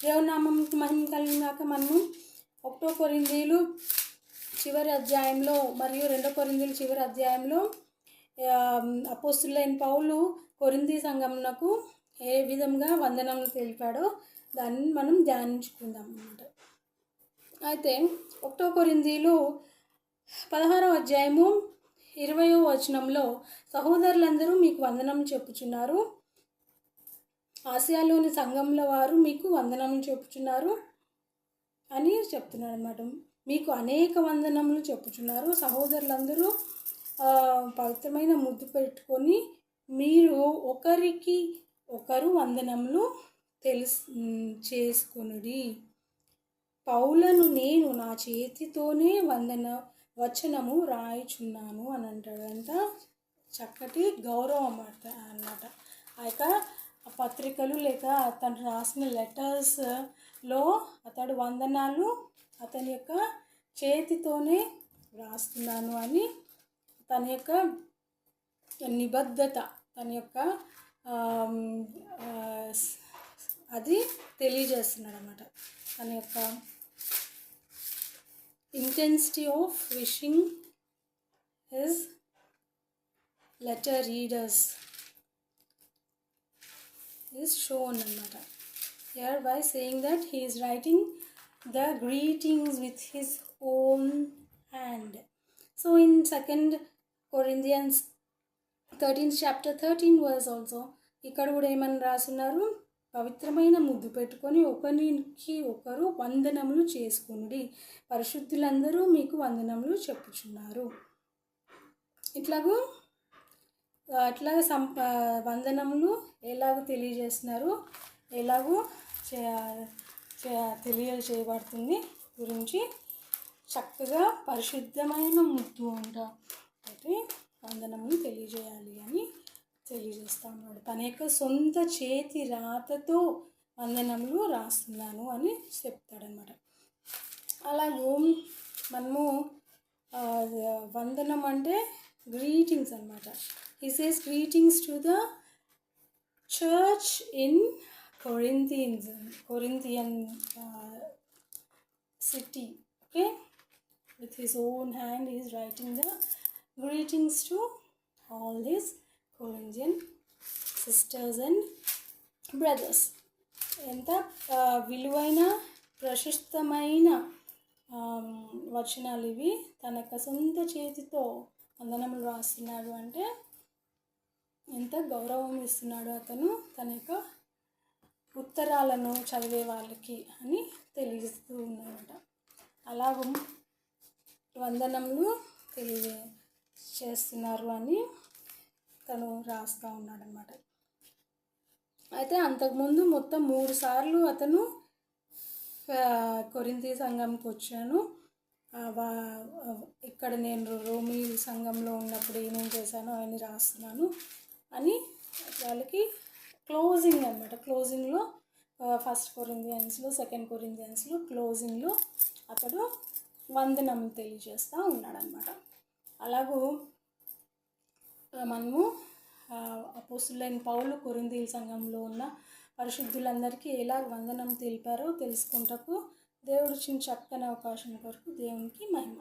దేవుని నామముకి మహిమ కలిగినాక మనము 1 కొరింథీయులు చివరి అధ్యాయంలో మరియు 2 కొరింథీయులు చివరి అధ్యాయంలో అపోస్తులైన పౌలు కొరింథీ సంఘమునకు ఏ విధంగా వందనములు తెలిపాడో దాన్ని మనం ధ్యానించుకుందాం అన్నమాట. అయితే 1 కొరింథీయులు 16వ అధ్యాయము 20వ వచనంలో సహోదరులందరూ మీకు వందనం చెప్పుచున్నారు, ఆసియాలోని సంఘంలో వారు మీకు వందనం చెప్పుచున్నారు అని చెప్తున్నారు అన్నమాట. మీకు అనేక వందనములు చెప్పుచున్నారు. సహోదరులందరూ పవిత్రమైన ముద్దు పెట్టుకొని మీరు ఒకరికి ఒకరు వందనములు చేసుకొనుడి. పౌలను నేను నా చేతితోనే వచనము రాయిచున్నాను అని అంటాడు. అంత చక్కటి గౌరవం అన్నమాట. ఆ యొక్క పత్రికలు లేక అతను రాసిన లెటర్స్లో అతడు వందనాలు అతని యొక్క చేతితోనే రాస్తున్నాను అని తన యొక్క నిబద్ధత, తన యొక్క అది తెలియజేస్తున్నాడు అన్నమాట. తన యొక్క intensity of wishing his letter readers is shown అన్నమాట. Here by saying that he is writing the greetings with his own hand. So in 2 Corinthians 13th chapter 13 verse also ఇక్కడ కూడా ఏమని రాస్తున్నారు, పవిత్రమైన ముద్దు పెట్టుకొని ఒకరికి ఒకరు వందనములు చేసుకొనుడి, పరిశుద్ధులందరూ మీకు వందనములు చెప్పుచున్నారు. అట్లాగే వందనములు ఎలాగో తెలియజేస్తున్నారు, ఎలాగో తెలియజేయబడుతుంది గురించి చక్కగా పరిశుద్ధమైన ముద్దు అయితే వందనములు తెలియజేయాలి అని తెలియజేస్తూ ఉన్నాడు. తన యొక్క సొంత చేతి రాతతో వందనములు రాస్తున్నాను అని చెప్తాడనమాట. అలాగే మనము వందనం అంటే గ్రీటింగ్స్ అన్నమాట. He says greetings to the church in Corinthian city. Okay, with his own hand he is writing the greetings to all his Corinthian sisters and brothers. ఎంత విలువైన ప్రశస్తమైన వచనాలు ఇవి. తన యొక్క సొంత చేతితో వందనములు రాస్తున్నాడు అంటే ఎంత గౌరవం ఇస్తున్నాడు అతను తన యొక్క ఉత్తరాలను చదివే వాళ్ళకి అని తెలియజేస్తూ ఉన్నాడట. అలాగూ వందనములు తెలియజేస్తున్నారు అని తను రాస్తూ ఉన్నాడనమాట. అయితే అంతకుముందు మొత్తం 3 సార్లు అతను కొరింథీ సంఘంకి వచ్చాను, ఇక్కడ నేను రోమీ సంఘంలో ఉన్నప్పుడు ఏమేమి చేశానో అవన్నీ రాస్తున్నాను అని వాళ్ళకి క్లోజింగ్ అన్నమాట. క్లోజింగ్లో 1 కొరింథియన్స్లో 2 కొరింథియన్స్లో క్లోజింగ్లో అతడు వందనం తెలియజేస్తూ ఉన్నాడనమాట. అలాగూ మనము అపోస్తులైన పౌలు కొరింథీ సంఘంలో ఉన్న పరిశుద్ధులందరికీ ఎలా వందనం తెలిపారో తెలుసుకుంటకు దేవుడు ఇచ్చిన చక్కని అవకాశం కొరకు దేవునికి మహిమ.